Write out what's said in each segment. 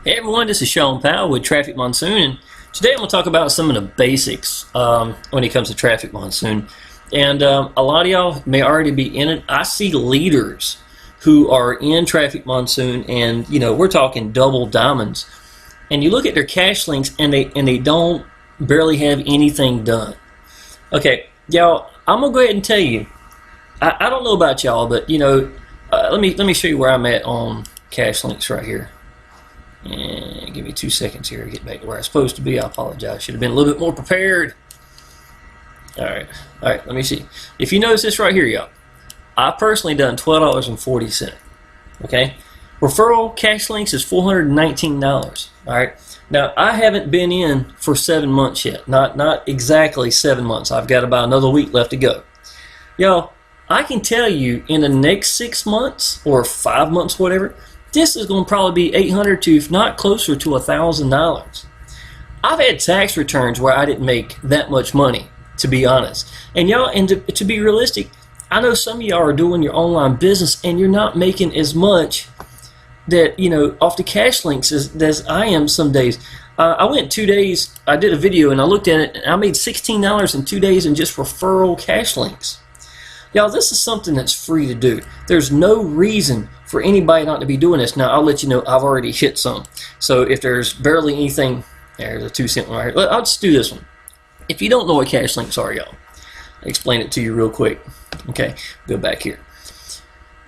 Hey everyone, this is Shawn Powell with Traffic Monsoon, and today I'm going to talk about some of the basics when it comes to Traffic Monsoon. And a lot of y'all may already be in it. I see leaders who are in Traffic Monsoon, and we're talking double diamonds. And you look at their cash links, and they don't barely have anything done. Okay, y'all, I'm gonna go ahead and tell you. I don't know about y'all, but let me show you where I'm at on cash links right here. And give me 2 seconds here to get back to where I'm supposed to be. I apologize. Should have been a little bit more prepared. All right. Let me see. If you notice this right here, y'all, I personally done $12.40. Okay. Referral cash links is $419. All right. Now I haven't been in for 7 months yet. Not exactly 7 months. I've got about another week left to go. Y'all, I can tell you in the next 6 months or 5 months, whatever, this is going to probably be $800 to, if not closer to $1,000. I've had tax returns where I didn't make that much money, to be honest. And y'all, and to be realistic, I know some of y'all are doing your online business and you're not making as much that off the cash links as I am some days. I went 2 days. I did a video and I looked at it, and I made $16 in 2 days in just referral cash links. Y'all, this is something that's free to do. There's no reason for anybody not to be doing this. Now, I'll let you know I've already hit some. So if there's barely anything, there's a 2 cent one right here. I'll just do this one. If you don't know what cash links are, y'all, I'll explain it to you real quick. Okay, go back here.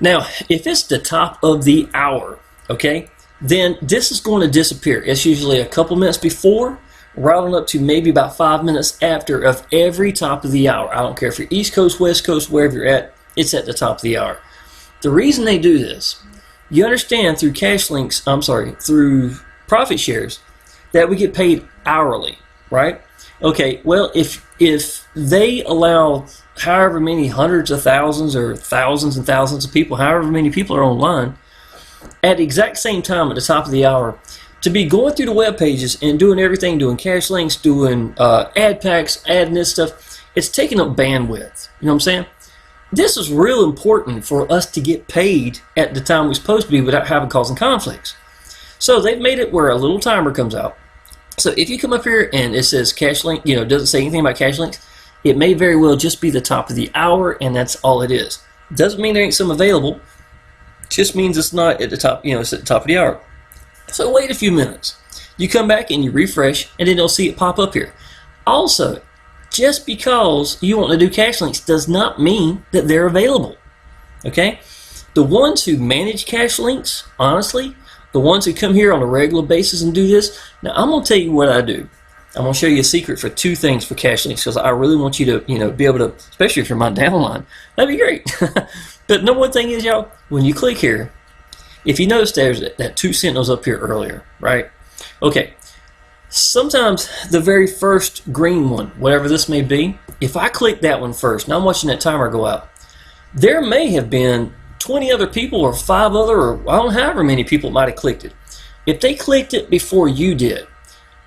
Now, if it's the top of the hour, okay, then this is going to disappear. It's usually a couple minutes before, right on up to maybe about 5 minutes after of every top of the hour. I don't care if you're East Coast, West Coast, wherever you're at, it's at the top of the hour. The reason they do this, you understand through cash links, through profit shares, that we get paid hourly, right? Okay, well, if they allow however many hundreds of thousands or thousands and thousands of people, however many people are online, at the exact same time at the top of the hour, to be going through the web pages and doing everything, doing cash links, doing ad packs, adding this stuff, it's taking up bandwidth. You know what I'm saying? This is real important for us to get paid at the time we're supposed to be without causing conflicts. So they've made it where a little timer comes out. So if you come up here and it says cash link, doesn't say anything about cash links, it may very well just be the top of the hour, and that's all it is. Doesn't mean there ain't some available. It just means it's not at the top, it's at the top of the hour. So wait a few minutes. You come back and you refresh, and then you'll see it pop up here. Also, just because you want to do cash links does not mean that they're available. Okay? The ones who manage cash links, honestly, the ones who come here on a regular basis and do this, now I'm going to tell you what I do. I'm going to show you a secret for 2 things for cash links, because I really want you to, be able to, especially if you're my downline, that'd be great. But number one thing is, y'all, when you click here, if you notice there's that 2 cent was up here earlier, right? Okay. Sometimes the very first green one, whatever this may be, if I click that one first, now I'm watching that timer go out, there may have been 20 other people or 5 other, or I don't know however many people might have clicked it. If they clicked it before you did,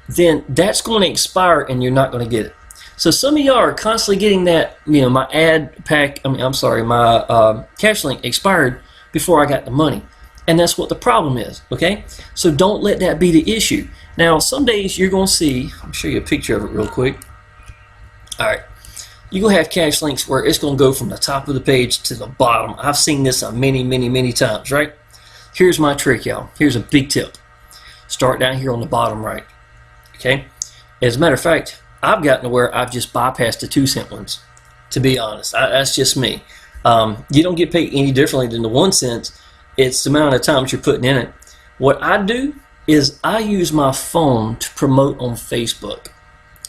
then that's going to expire and you're not going to get it. So some of y'all are constantly getting that, my ad pack, my cash link expired before I got the money. And that's what the problem is, okay? So don't let that be the issue. Now, some days you're going to see, I'll show you a picture of it real quick. All right. You're going to have cash links where it's going to go from the top of the page to the bottom. I've seen this many times, right? Here's my trick, y'all. Here's a big tip. Start down here on the bottom right, okay? As a matter of fact, I've gotten to where I've just bypassed the 2 cent ones, to be honest. That's just me. You don't get paid any differently than the 1 cent. It's the amount of time that you're putting in it. What I do is I use my phone to promote on Facebook.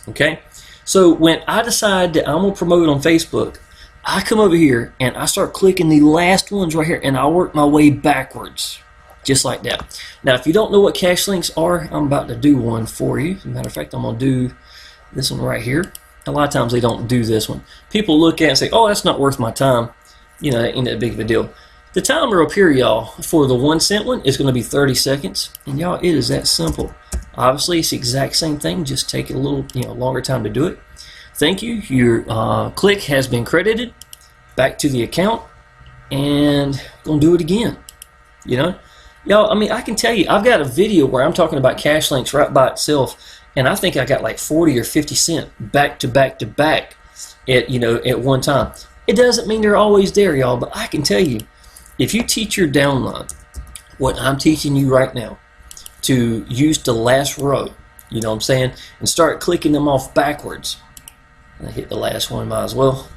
Okay? So when I decide that I'm going to promote on Facebook, I come over here and I start clicking the last ones right here, and I work my way backwards. Just like that. Now, if you don't know what cash links are, I'm about to do one for you. As a matter of fact, I'm going to do this one right here. A lot of times they don't do this one. People look at it and say, oh, that's not worth my time. That ain't that big of a deal. The timer up here, y'all, for the 1 cent one is going to be 30 seconds. And y'all, it is that simple. Obviously, it's the exact same thing. Just take a little, longer time to do it. Thank you. Your click has been credited back to the account. And going to do it again. Y'all, I mean, I can tell you, I've got a video where I'm talking about cash links right by itself, and I think I got like 40 or 50 cents back to back to back at, at one time. It doesn't mean they're always there, y'all, but I can tell you, if you teach your downline what I'm teaching you right now, to use the last row, you know what I'm saying, and start clicking them off backwards. I hit the last one, might as well.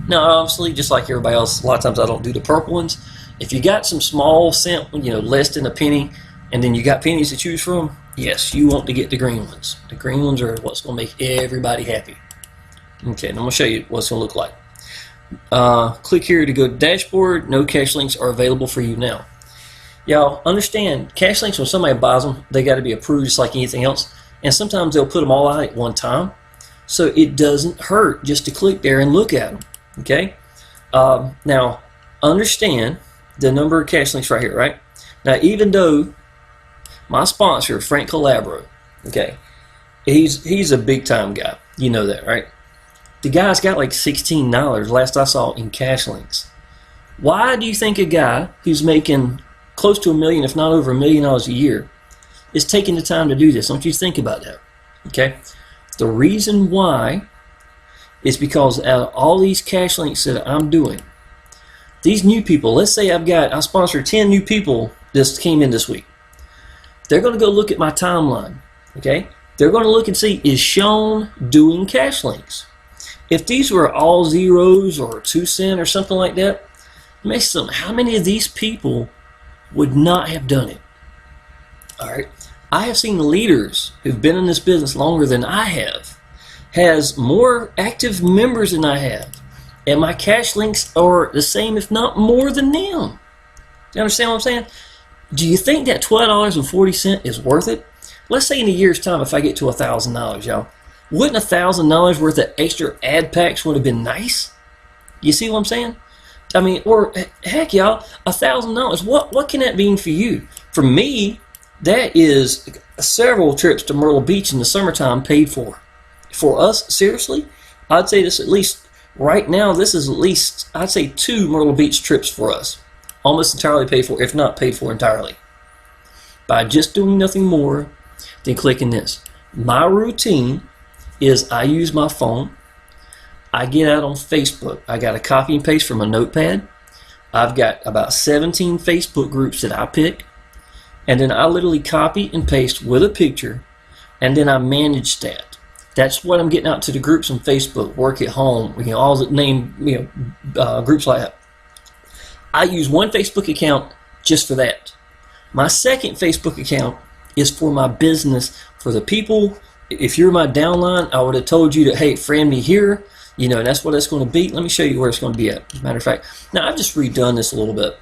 Now, obviously, just like everybody else, a lot of times I don't do the purple ones. If you got some small cent, less than a penny, and then you got pennies to choose from, yes, you want to get the green ones. The green ones are what's going to make everybody happy. Okay, and I'm going to show you what it's going to look like. Click here to go to dashboard. No cash links are available for you now. Y'all understand, cash links, when somebody buys them, they got to be approved just like anything else. And sometimes they'll put them all out at one time. So it doesn't hurt just to click there and look at them. Okay? Now, understand the number of cash links right here, right? Now, even though my sponsor, Frank Calabro, okay, he's a big time guy. You know that, right? The guy's got like $16 last I saw in cash links. Why do you think a guy who's making close to $1 million, if not over $1 million a year, is taking the time to do this? Don't you think about that? Okay? The reason why is because out of all these cash links that I'm doing, these new people, let's say I sponsored 10 new people that came in this week. They're going to go look at my timeline. Okay? They're going to look and see, is Shawn doing cash links? If these were all zeros or 2 cents or something like that, how many of these people would not have done it? All right. I have seen leaders who've been in this business longer than I have, has more active members than I have, and my cash links are the same, if not more than them. You understand what I'm saying? Do you think that $12.40 is worth it? Let's say in a year's time, if I get to $1,000, y'all, wouldn't $1,000 worth of extra ad packs would have been nice? You see what I'm saying? I mean, or heck, y'all, $1,000. What can that mean for you? For me, that is several trips to Myrtle Beach in the summertime paid for. For us, seriously, I'd say this at least right now. This is at least, I'd say, 2 Myrtle Beach trips for us, almost entirely paid for, if not paid for entirely, by just doing nothing more than clicking this. My routine is I use my phone. I get out on Facebook. I got a copy and paste from a notepad. I've got about 17 Facebook groups that I pick. And then I literally copy and paste with a picture. And then I manage that. That's what I'm getting out to the groups on Facebook, work at home, all the name, groups like that. I use one Facebook account just for that. My second Facebook account is for my business, for the people. If you're my downline, I would have told you to, hey, friend me here. And that's what it's going to be. Let me show you where it's going to be at. As a matter of fact, now I've just redone this a little bit.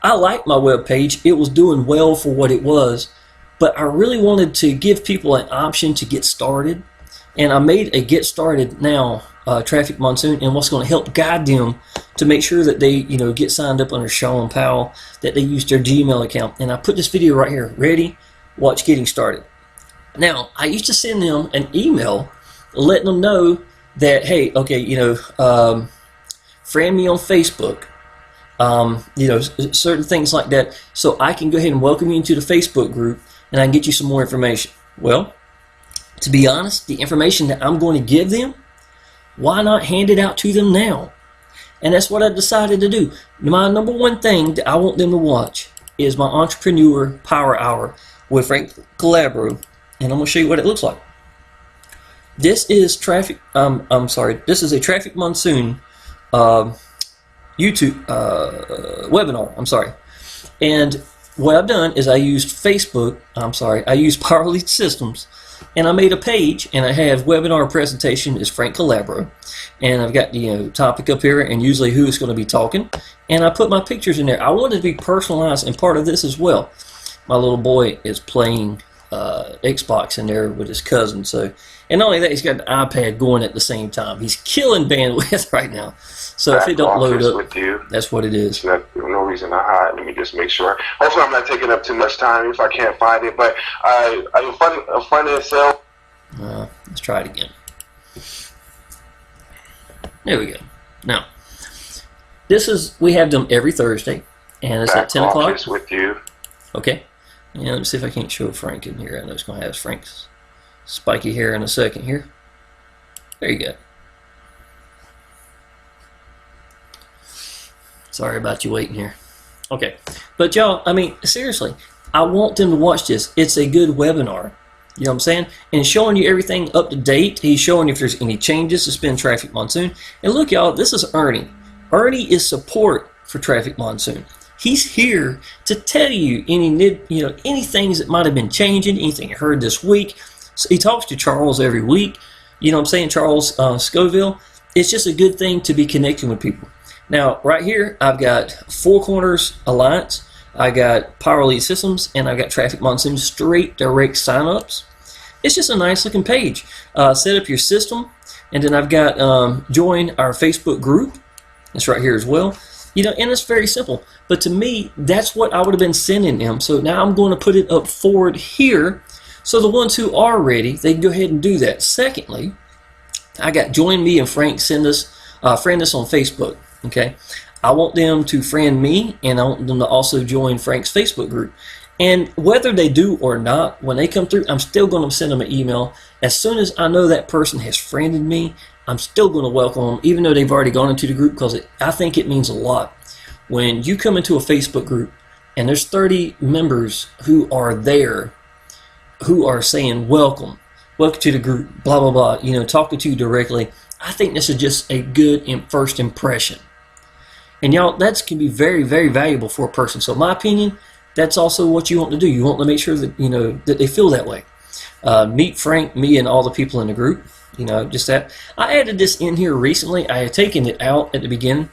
I like my web page. It was doing well for what it was, but I really wanted to give people an option to get started. And I made a get started now Traffic Monsoon, and what's going to help guide them to make sure that they get signed up under Shawn Powell, that they use their Gmail account. And I put this video right here. Ready? Watch getting started. Now, I used to send them an email letting them know that, hey, okay, friend me on Facebook, certain things like that, so I can go ahead and welcome you into the Facebook group and I can get you some more information. Well, to be honest, the information that I'm going to give them, why not hand it out to them now? And that's what I decided to do. My number one thing that I want them to watch is my Entrepreneur Power Hour with Frank Calabro, and I'm going to show you what it looks like. This is This is a Traffic Monsoon YouTube webinar. And what I've done is I used I used Power Lead Systems, and I made a page, and I have webinar presentation is Frank Calabro, and I've got the topic up here, and usually who is going to be talking, and I put my pictures in there. I wanted to be personalized, and part of this as well. My little boy is playing Xbox in there with his cousin, and not only that, he's got an iPad going at the same time. He's killing bandwidth right now. So if it don't load up, with you, that's what it is. No reason to hide. Let me just make sure. Hopefully I'm not taking up too much time if I can't find it. But a front end sale. Let's try it again. There we go. Now, we have them every Thursday. And it's at 10 o'clock. Office with you. Okay. And let me see if I can't show Frank in here. I know it's going to have Frank's spiky hair in a second here. There you go. Sorry about you waiting here. Okay. But y'all, I mean, seriously, I want them to watch this. It's a good webinar. You know what I'm saying? And showing you everything up to date. He's showing you if there's any changes to Spin Traffic Monsoon. And look, y'all, this is Ernie. Ernie is support for Traffic Monsoon. He's here to tell you any things that might have been changing, anything you heard this week. So he talks to Charles every week. You know what I'm saying? Charles Scoville. It's just a good thing to be connecting with people. Now, right here, I've got Four Corners Alliance. I got Power Lead Systems, and I've got Traffic Monsoon straight direct signups. It's just a nice looking page. Set up your system, and then I've got join our Facebook group. It's right here as well. You know, and it's very simple. But to me, that's what I would have been sending them. So now I'm going to put it up forward here. So the ones who are ready, they can go ahead and do that. Secondly, I got join me and Frank friend us on Facebook. Okay, I want them to friend me, and I want them to also join Frank's Facebook group. And whether they do or not, when they come through, I'm still going to send them an email. As soon as I know that person has friended me, I'm still going to welcome them, even though they've already gone into the group, because I think it means a lot. When you come into a Facebook group and there's 30 members who are there, who are saying welcome to the group, blah, blah, blah, you know, talking to you directly, I think this is just a good first impression. And y'all, that can be very, very valuable for a person. So in my opinion, that's also what you want to do. You want to make sure that, you know, that they feel that way. Meet Frank, me, and all the people in the group. You know, just that. I added this in here recently. I had taken it out at the beginning.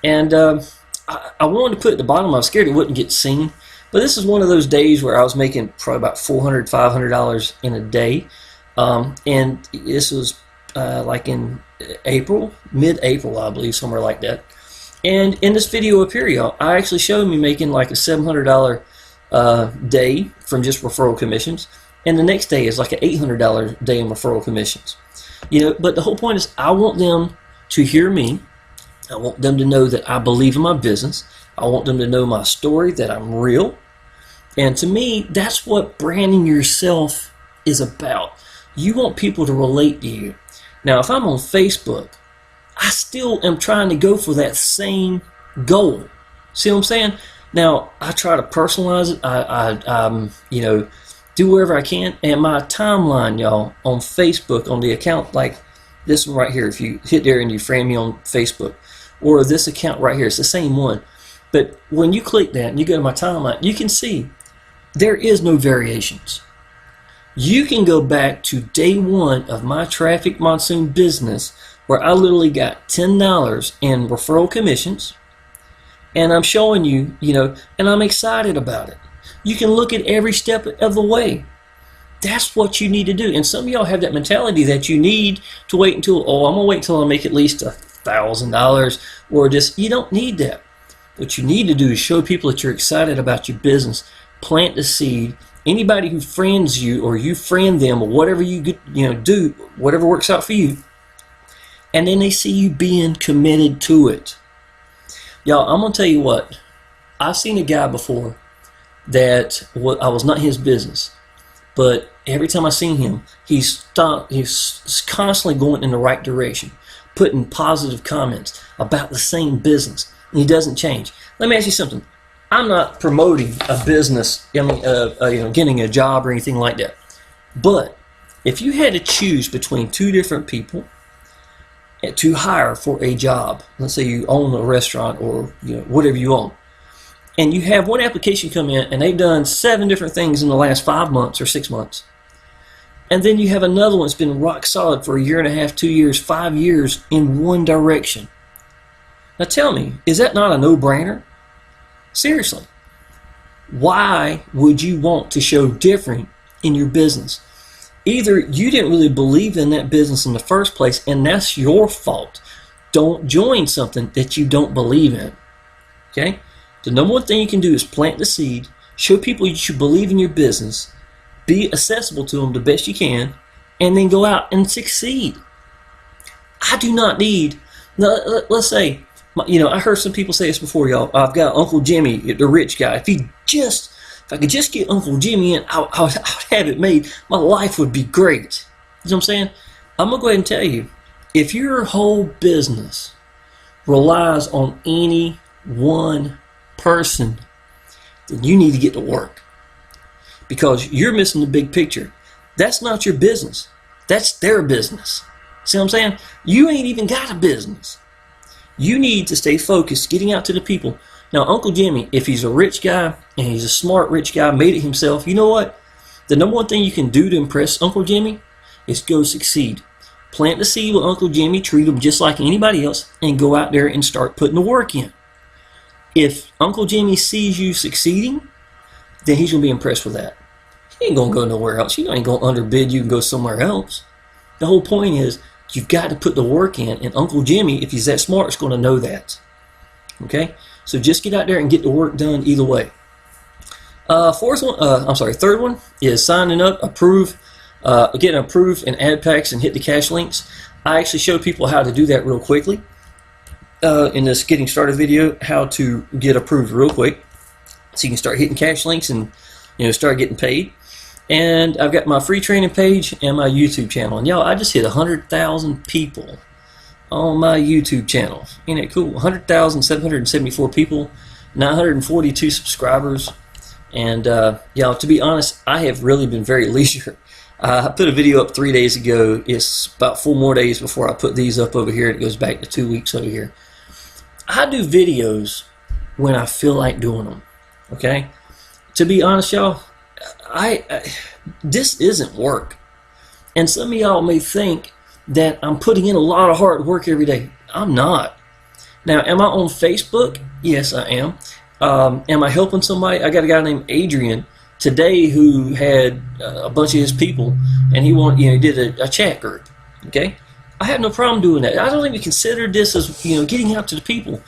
And I wanted to put it at the bottom. I was scared it wouldn't get seen. But this is one of those days where I was making probably about $400, $500 in a day. And this was like in April, mid-April, I believe, somewhere like that. And in this video up here, y'all, I actually showed me making like a $700 day from just referral commissions. And the next day is like an $800 day in referral commissions. You know, but the whole point is I want them to hear me. I want them to know that I believe in my business. I want them to know my story, that I'm real. And to me, that's what branding yourself is about. You want people to relate to you. Now, if I'm on Facebook, I still am trying to go for that same goal. See what I'm saying? Now, I try to personalize it. I you know, do wherever I can. And my timeline, y'all, on Facebook, on the account like this one right here, if you hit there and you friend me on Facebook, or this account right here, it's the same one. But when you click that and you go to my timeline, you can see there is no variations. You can go back to day one of my Traffic Monsoon business, where I literally got $10 in referral commissions, and I'm showing you, you know, and I'm excited about it. You can look at every step of the way. That's what you need to do. And some of y'all have that mentality that you need to wait until, I'm going to wait until I make at least $1,000, or just, you don't need that. What you need to do is show people that you're excited about your business, plant the seed. Anybody who friends you, or you friend them, or whatever you do, whatever works out for you, and then they see you being committed to it. Y'all, I'm going to tell you what. I've seen a guy before that I was not his business, but every time I seen him, he's constantly going in the right direction, putting positive comments about the same business, and he doesn't change. Let me ask you something. I'm not promoting a business, getting a job or anything like that. But if you had to choose between two different people to hire for a job, let's say you own a restaurant or whatever you own, and you have one application come in and they've done 7 different things in the last 5 months or 6 months, and then you have another one that's been rock solid for 1.5 years, 2 years, 5 years in one direction. Now tell me, is that not a no-brainer? Seriously, why would you want to show different in your business? Either you didn't really believe in that business in the first place, and that's your fault. Don't join something that you don't believe in. Okay? The number one thing you can do is plant the seed, show people that you believe in your business, be accessible to them the best you can, and then go out and succeed. I do not need, let's say, I heard some people say this before, y'all. I've got Uncle Jimmy, the rich guy. If I could just get Uncle Jimmy in, I would have it made. My life would be great. You know what I'm saying? I'm going to go ahead and tell you, if your whole business relies on any one person, then you need to get to work, because you're missing the big picture. That's not your business. That's their business. See what I'm saying? You ain't even got a business. You need to stay focused, getting out to the people. Now, Uncle Jimmy, if he's a rich guy and he's a smart rich guy, made it himself, you know what? The number one thing you can do to impress Uncle Jimmy is go succeed. Plant the seed with Uncle Jimmy, treat him just like anybody else, and go out there and start putting the work in. If Uncle Jimmy sees you succeeding, then he's going to be impressed with that. He ain't going to go nowhere else. He ain't going to underbid you and go somewhere else. The whole point is, you've got to put the work in, and Uncle Jimmy, if he's that smart, is going to know that. Okay? So just get out there and get the work done either way. Third one is signing up, getting approved and ad packs and hit the cash links. I actually show people how to do that real quickly in this getting started video, how to get approved real quick, so you can start hitting cash links and start getting paid. And I've got my free training page and my YouTube channel. And y'all, I just hit 100,000 people on my YouTube channel. Ain't that cool? 100,774 people, 942 subscribers. And y'all, to be honest, I have really been very leisure. I put a video up 3 days ago. It's about 4 more days before I put these up over here. It goes back to 2 weeks over here. I do videos when I feel like doing them. Okay? To be honest, y'all, this isn't work. And some of y'all may think that I'm putting in a lot of hard work every day. I'm not. Now, am I on Facebook? Yes, I am. Am I helping somebody? I got a guy named Adrian today who had a bunch of his people, and he did a chat group. Okay, I have no problem doing that. I don't even consider this as getting out to the people.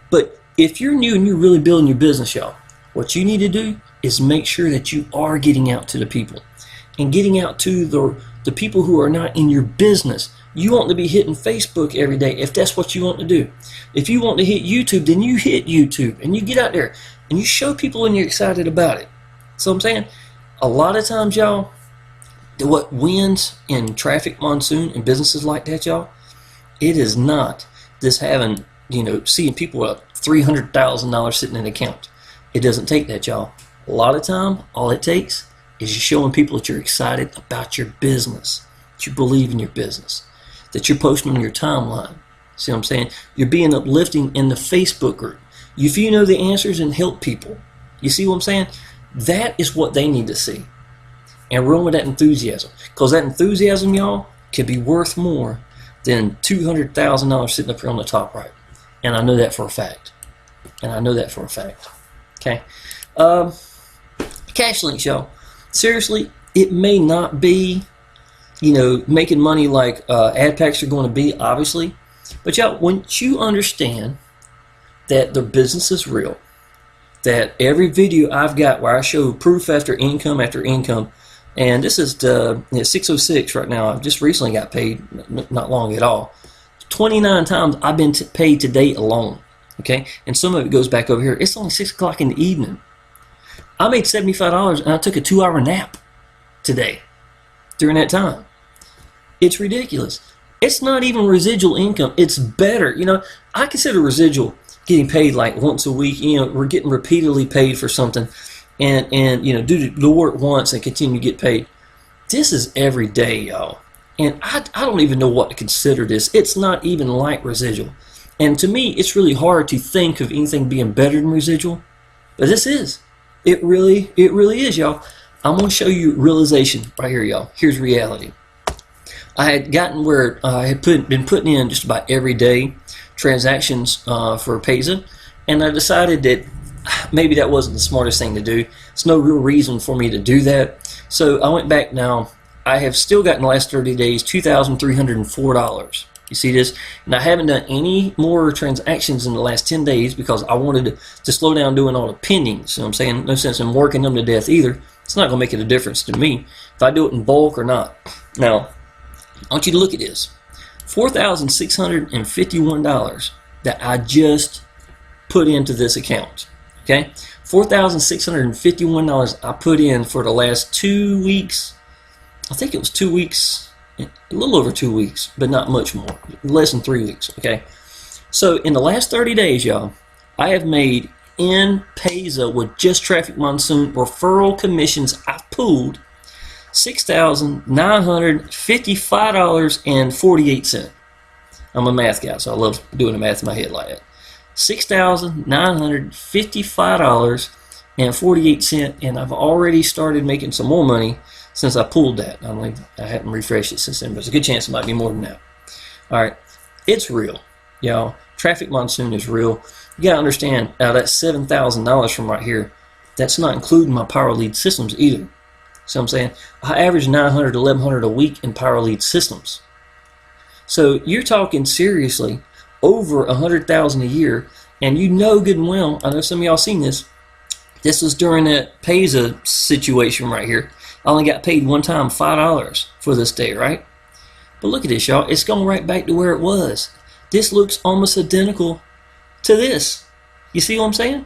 But if you're new and you're really building your business, y'all, what you need to do is make sure that you are getting out to the people, and getting out to the people who are not in your business. You want to be hitting Facebook every day if that's what you want to do. If you want to hit YouTube, then you hit YouTube and you get out there and you show people and you're excited about it. So I'm saying, a lot of times, y'all, what wins in traffic monsoon and businesses like that, y'all, it is not this having, seeing people with $300,000 sitting in an account. It doesn't take that, y'all. A lot of time, all it takes is you showing people that you're excited about your business, that you believe in your business, that you're posting on your timeline. See what I'm saying? You're being uplifting in the Facebook group. If you know the answers and help people, you see what I'm saying? That is what they need to see. And run with that enthusiasm. Because that enthusiasm, y'all, can be worth more than $200,000 sitting up here on the top right. And I know that for a fact. Okay? Cash links, y'all. Seriously, it may not be, making money like ad packs are going to be, obviously. But y'all, once you understand that the business is real, that every video I've got where I show proof after income, and this is the 606 right now. I've just recently got paid, not long at all. 29 times I've been paid today alone. Okay, and some of it goes back over here. It's only 6 o'clock in the evening. I made $75 and I took a 2-hour nap today during that time. It's ridiculous. It's not even residual income. It's better. I consider residual getting paid like once a week. We're getting repeatedly paid for something, and do the work once and continue to get paid. This is every day, y'all. And I don't even know what to consider this. It's not even like residual. And to me, it's really hard to think of anything being better than residual. But this is. It really is, y'all. I'm going to show you realization right here, y'all. Here's reality. I had gotten where I had been putting in just about every day transactions for Payza, and I decided that maybe that wasn't the smartest thing to do. There's no real reason for me to do that. So I went back now. I have still gotten the last 30 days $2,304. You see this? And I haven't done any more transactions in the last 10 days because I wanted to slow down doing all the pending. So I'm saying no sense in working them to death either. It's not going to make it a difference to me if I do it in bulk or not. Now, I want you to look at this. $4,651. that I just put into this account. Okay, $4,651 I put in for the last 2 weeks. I think it was 2 weeks, a little over 2 weeks, but not much more, less than 3 weeks. Okay, so in the last 30 days, y'all, I have made in Payza with just Traffic Monsoon referral commissions I've pulled $6,955.48. I'm a math guy, so I love doing the math in my head like that. $6,955.48, and I've already started making some more money since I pulled that. I haven't refreshed it since then, but there's a good chance it might be more than that. All right, it's real, y'all. Traffic Monsoon is real. You gotta understand, that's $7,000 from right here. That's not including my Power Lead systems either. See what I'm saying? I average 900 to 1,100 a week in Power Lead systems. So you're talking seriously over 100,000 a year, and you know good and well, I know some of y'all seen this. This was during that Payza situation right here. I only got paid one time $5 for this day, right? But look at this, y'all. It's going right back to where it was. This looks almost identical to this. You see what I'm saying?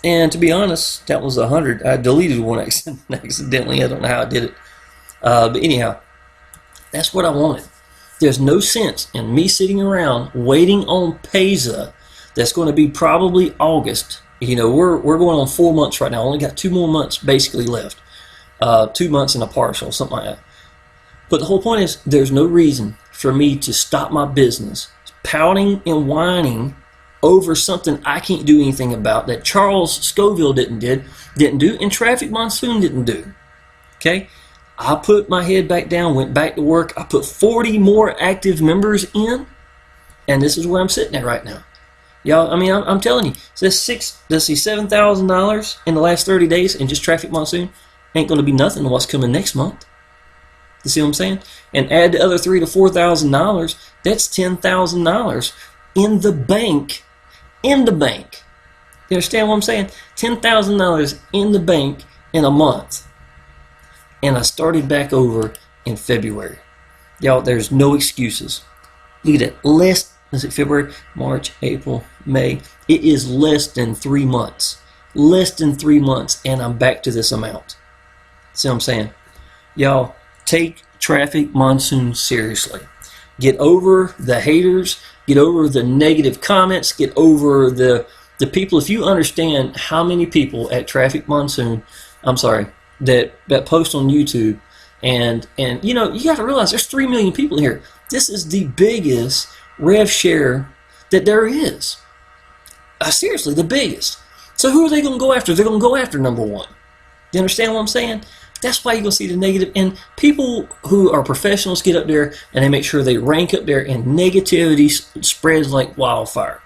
And to be honest, that was 100. I deleted one accidentally. I don't know how I did it. But anyhow, that's what I wanted. There's no sense in me sitting around waiting on Payza. That's going to be probably August. You know, we're going on 4 months right now. Only got 2 more months basically left. 2 months and a partial, something like that. But the whole point is, there's no reason for me to stop my business pouting and whining over something I can't do anything about, that Charles Scoville didn't do, and Traffic Monsoon didn't do. Okay? I put my head back down, went back to work. I put 40 more active members in, and this is where I'm sitting at right now. Y'all, I mean, I'm telling you, this $7,000 in the last 30 days in just Traffic Monsoon ain't going to be nothing to what's coming next month. You see what I'm saying? And add the other $3,000 to $4,000, that's $10,000 in the bank. In the bank. You understand what I'm saying? $10,000 in the bank in a month. And I started back over in February. Y'all, there's no excuses. Look at that. February, March, April, May. It is less than 3 months. Less than 3 months, and I'm back to this amount. See what I'm saying? Y'all, take Traffic Monsoon seriously. Get over the haters. Get over the negative comments. Get over the people. If you understand how many people at Traffic Monsoon, that post on YouTube, and you know, you got to realize there's 3 million people here. This is the biggest rev share that there is. Seriously, the biggest. So who are they going to go after? They're going to go after number one. You understand what I'm saying? That's why you're going to see the negative. And people who are professionals get up there and they make sure they rank up there, and negativity spreads like wildfire.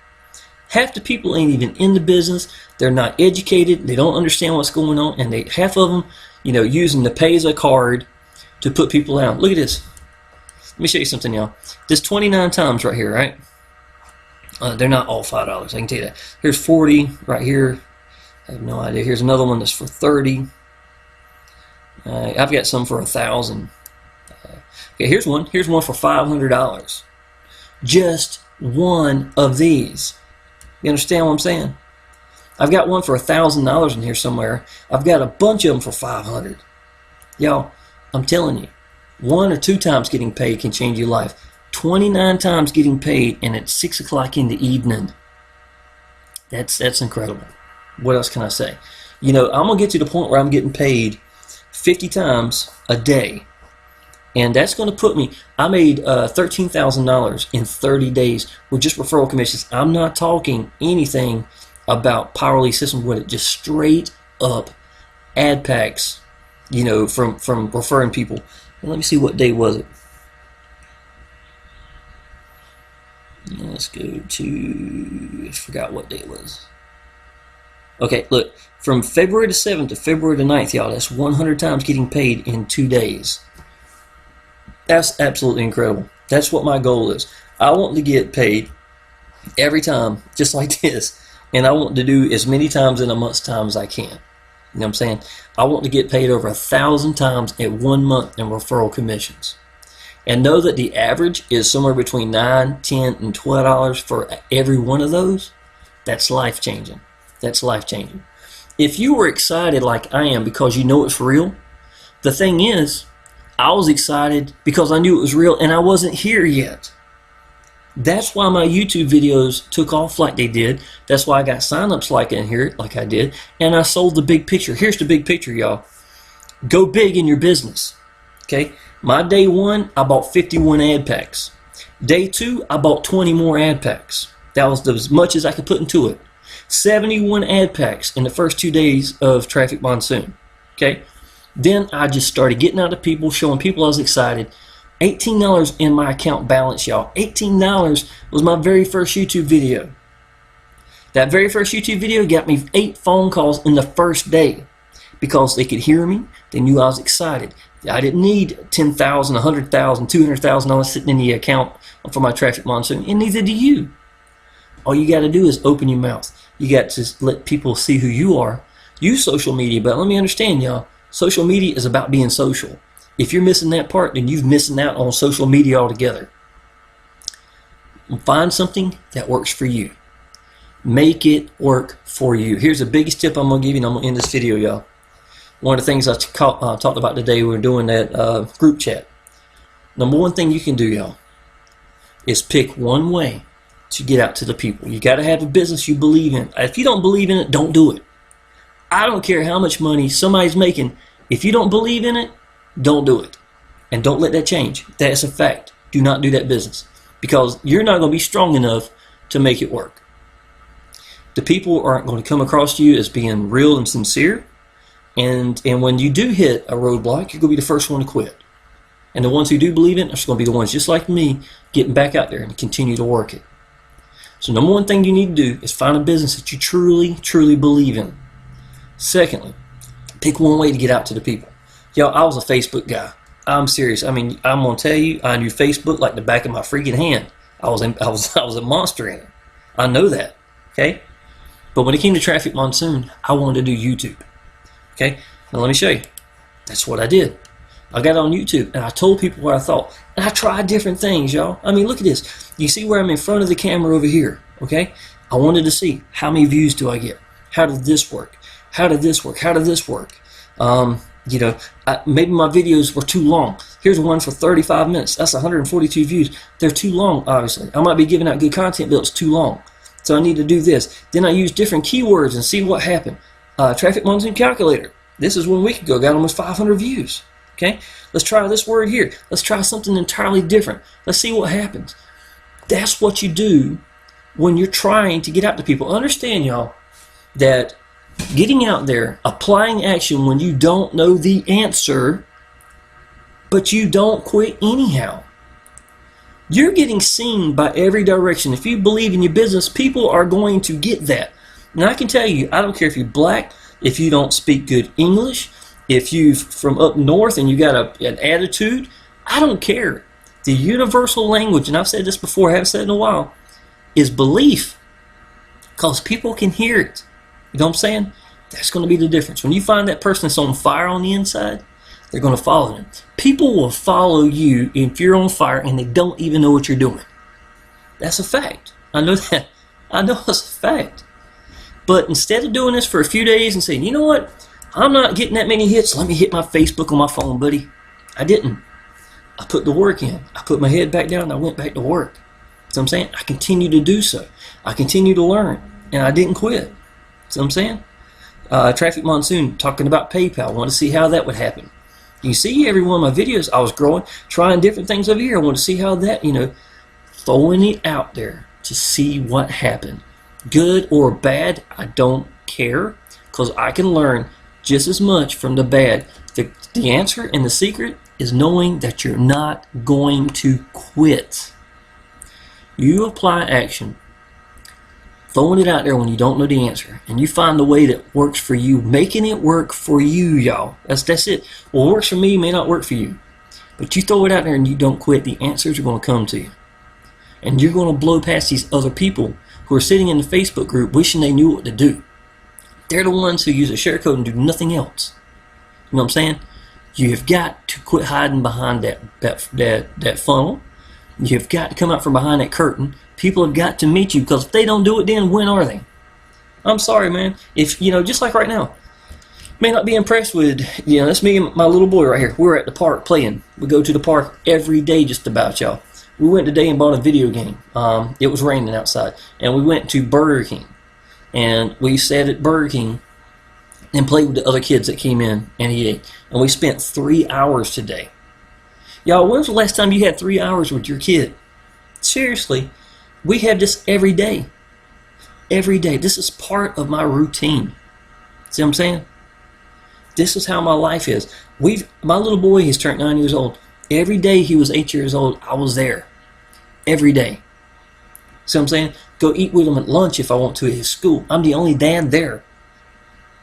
Half the people ain't even in the business. They're not educated. They don't understand what's going on. And half of them, you know, using the Payza card to put people out. Look at this. Let me show you something, y'all. This 29 times right here, right? They're not all $5. I can tell you that. Here's 40 right here. I have no idea. Here's another one that's for 30. I've got some for 1,000. Okay, here's one. Here's one for $500. Just one of these. You understand what I'm saying? I've got one for $1,000 in here somewhere. I've got a bunch of them for $500. Y'all, I'm telling you, 1 or 2 times getting paid can change your life. 29 times getting paid, and at 6 o'clock in the evening. That's incredible. What else can I say? You know, I'm going to get to the point where I'm getting paid 50 times a day. And that's going to put me, I made $13,000 in 30 days with just referral commissions. I'm not talking anything about Power Lead systems with it, just straight up ad packs, you know, from referring people. And let me see, what day was it? Let's go to, I forgot what day it was. Okay, look, from February the 7th to February the 9th, y'all, that's 100 times getting paid in 2 days. That's absolutely incredible. That's what my goal is. I want to get paid every time, just like this. And I want to do as many times in a month's time as I can. You know what I'm saying? I want to get paid over 1,000 times in 1 month in referral commissions. and know that the average is somewhere between $9, $10, and $12 for every one of those, that's life changing. That's life changing. If you were excited like I am because you know it's real, the thing is, I was excited because I knew it was real and I wasn't here yet. That's why my YouTube videos took off like they did. That's why I got signups like in here, like I did, and I sold the big picture. Here's the big picture, y'all. Go big in your business. Okay, my day 1, I bought 51 ad packs. Day 2, I bought 20 more ad packs. That was as much as I could put into it. 71 ad packs in the first 2 days of Traffic Monsoon. Okay, then I just started getting out to people, showing people I was excited. $18 in my account balance, y'all. $18 was my very first YouTube video. That very first YouTube video got me 8 phone calls in the first day because they could hear me. They knew I was excited. I didn't need $10,000, $100,000, $200,000 sitting in the account for my Traffic Monsoon, and neither do you. All you got to do is open your mouth. You got to let people see who you are. Use social media, but let me understand, y'all. Social media is about being social. If you're missing that part, then you're missing out on social media altogether. Find something that works for you. Make it work for you. Here's the biggest tip I'm going to give you, and I'm going to end this video, y'all. One of the things I talked about today, we were doing that group chat. Number one thing you can do, y'all, is pick one way to get out to the people. You got to have a business you believe in. If you don't believe in it, don't do it. I don't care how much money somebody's making. If you don't believe in it, don't do it. And don't let that change. That's a fact. Do not do that business because you're not going to be strong enough to make it work. The people aren't going to come across to you as being real and sincere. And when you do hit a roadblock, you're going to be the first one to quit. And the ones who do believe in it are going to be the ones just like me getting back out there and continue to work it. So number one thing you need to do is find a business that you truly, truly believe in. Secondly, pick one way to get out to the people. Yo, I was a Facebook guy. I'm serious. I mean, I'm gonna tell you, I knew Facebook like the back of my freaking hand. I was a monster in it. I know that. Okay. But when it came to Traffic Monsoon, I wanted to do YouTube. Okay. Now let me show you. That's what I did. I got on YouTube and I told people what I thought. And I tried different things, y'all. I mean, look at this. You see where I'm in front of the camera over here. Okay. I wanted to see how many views do I get? How did this work? How did this work? How did this work? You know, maybe my videos were too long. Here's one for 35 minutes. That's 142 views. They're too long, obviously. I might be giving out good content, but it's too long. So I need to do this. Then I use different keywords and see what happened. Traffic Monsoon Calculator. This is 1 week ago. Got almost 500 views. Okay? Let's try this word here. Let's try something entirely different. Let's see what happens. That's what you do when you're trying to get out to people. Understand, y'all, that getting out there, applying action when you don't know the answer, but you don't quit anyhow. You're getting seen by every direction. If you believe in your business, people are going to get that. And I can tell you, I don't care if you're black, if you don't speak good English, if you're from up north and you got an attitude, I don't care. The universal language, and I've said this before, I haven't said it in a while, is belief. Because people can hear it. You know what I'm saying? That's going to be the difference. When you find that person that's on fire on the inside, they're going to follow them. People will follow you if you're on fire and they don't even know what you're doing. That's a fact. I know that. I know it's a fact. But instead of doing this for a few days and saying, you know what? I'm not getting that many hits. Let me hit my Facebook on my phone, buddy. I didn't. I put the work in. I put my head back down and I went back to work. So I'm saying I continue to do so. I continue to learn and I didn't quit. See what I'm saying? Traffic Monsoon, talking about PayPal. I want to see how that would happen. You see every one of my videos, I was growing, trying different things over here. I want to see how that, throwing it out there to see what happened. Good or bad, I don't care because I can learn just as much from the bad. The answer and the secret is knowing that you're not going to quit. You apply action. Throwing it out there when you don't know the answer, and you find the way that works for you, making it work for you, y'all. That's it. What works for me may not work for you, but you throw it out there and you don't quit, the answers are going to come to you. And you're going to blow past these other people who are sitting in the Facebook group wishing they knew what to do. They're the ones who use a share code and do nothing else. You know what I'm saying? You have got to quit hiding behind that funnel. You have got to come out from behind that curtain. People have got to meet you, because if they don't do it, then when are they? I'm sorry, man. If just like right now, may not be impressed with, that's me and my little boy right here. We're at the park playing. We go to the park every day just about, y'all. We went today and bought a video game. It was raining outside. And we went to Burger King. And we sat at Burger King and played with the other kids that came in and he ate. And we spent 3 hours today. Y'all, when was the last time you had 3 hours with your kid? Seriously, we have this every day. Every day. This is part of my routine. See what I'm saying? This is how my life is. My little boy, he's turned 9 years old. Every day he was 8 years old, I was there. Every day. See what I'm saying? Go eat with him at lunch if I want to at his school. I'm the only dad there.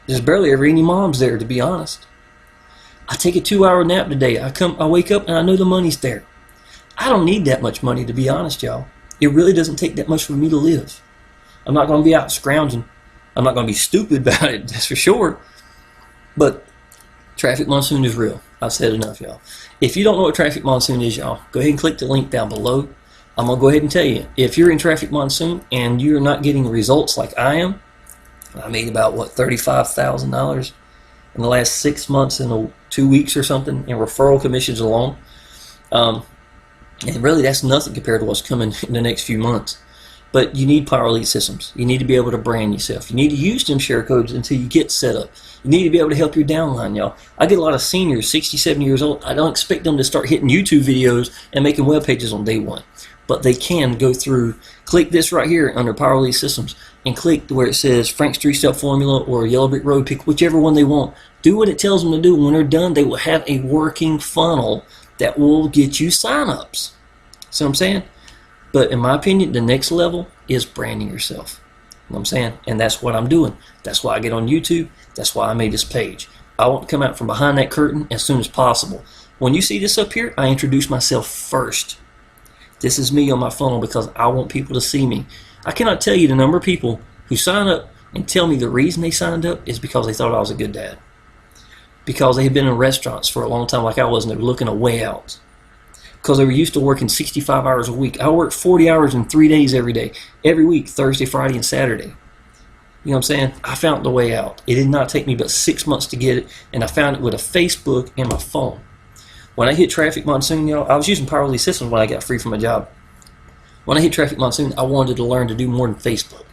There's barely ever any moms there, to be honest. I take a 2-hour nap today. I wake up and I know the money's there. I don't need that much money, to be honest, y'all. It really doesn't take that much for me to live. I'm not going to be out scrounging. I'm not going to be stupid about it, that's for sure. But traffic monsoon is real. I've said enough, y'all. If you don't know what traffic monsoon is, y'all, go ahead and click the link down below. I'm going to go ahead and tell you, if you're in traffic monsoon and you're not getting results like I am, I made about, $35,000 in the last 6 months and 2 weeks or something in referral commissions alone. And really, that's nothing compared to what's coming in the next few months. But you need Power Lead systems. You need to be able to brand yourself. You need to use them share codes until you get set up. You need to be able to help your downline, y'all. I get a lot of seniors, 60, 70 years old. I don't expect them to start hitting YouTube videos and making web pages on day one. But they can go through, click this right here under Power Lead Systems, and click where it says Frank's 3-step formula or Yellow Brick Road. Pick whichever one they want. Do what it tells them to do. When they're done, they will have a working funnel that will get you signups. See what I'm saying? But in my opinion, the next level is branding yourself. You know what I'm saying? And that's what I'm doing. That's why I get on YouTube. That's why I made this page. I want to come out from behind that curtain as soon as possible. When you see this up here, I introduce myself first. This is me on my funnel because I want people to see me. I cannot tell you the number of people who sign up and tell me the reason they signed up is because they thought I was a good dad. Because they had been in restaurants for a long time like I was, and they were looking a way out. Because they were used to working 65 hours a week. I worked 40 hours in 3 days every day. Every week, Thursday, Friday, and Saturday. You know what I'm saying? I found the way out. It did not take me but 6 months to get it, and I found it with a Facebook and my phone. When I hit traffic monsoon, y'all, I was using Power Lead Systems when I got free from my job. When I hit traffic monsoon, I wanted to learn to do more than Facebook.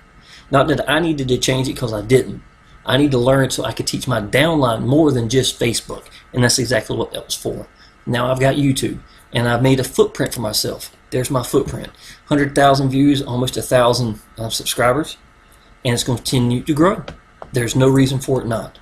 Not that I needed to change it, because I didn't. I need to learn so I could teach my downline more than just Facebook, and that's exactly what that was for. Now I've got YouTube, and I've made a footprint for myself. There's my footprint. 100,000 views, almost 1,000 subscribers, and it's going to continue to grow. There's no reason for it not.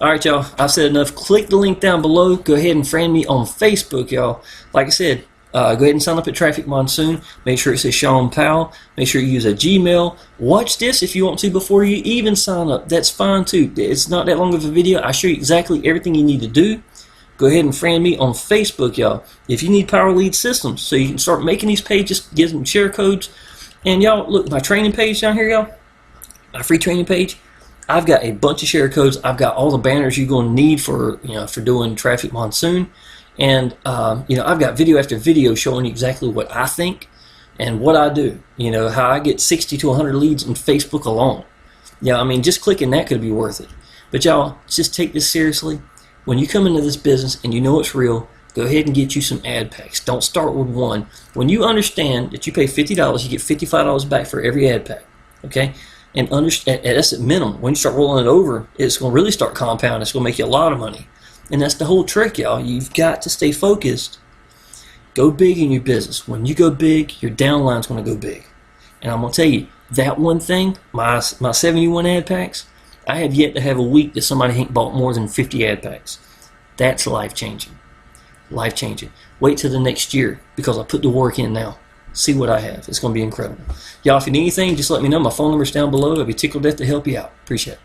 All right, y'all, I've said enough. Click the link down below. Go ahead and friend me on Facebook, y'all. Like I said, go ahead and sign up at Traffic Monsoon. Make sure it says Shawn Powell. Make sure you use a Gmail. Watch this if you want to before you even sign up. That's fine, too. It's not that long of a video. I show you exactly everything you need to do. Go ahead and friend me on Facebook, y'all. If you need Power Lead Systems, so you can start making these pages, give them share codes. And y'all, look, my training page down here, y'all, my free training page, I've got a bunch of share codes. I've got all the banners you're going to need for, for doing Traffic Monsoon. And, I've got video after video showing you exactly what I think and what I do. How I get 60 to 100 leads on Facebook alone. Just clicking that could be worth it. But y'all, just take this seriously. When you come into this business and you know it's real, go ahead and get you some ad packs. Don't start with one. When you understand that you pay $50, you get $55 back for every ad pack. Okay? And understand that's at minimum. When you start rolling it over, it's going to really start compounding. It's going to make you a lot of money. And that's the whole trick, y'all. You've got to stay focused. Go big in your business. When you go big, your downline's going to go big. And I'm going to tell you, that one thing, my 71 ad packs, I have yet to have a week that somebody ain't bought more than 50 ad packs. That's life-changing. Life-changing. Wait till the next year, because I put the work in now. See what I have. It's going to be incredible. Y'all, if you need anything, just let me know. My phone number's down below. I'll be tickled to death to help you out. Appreciate it.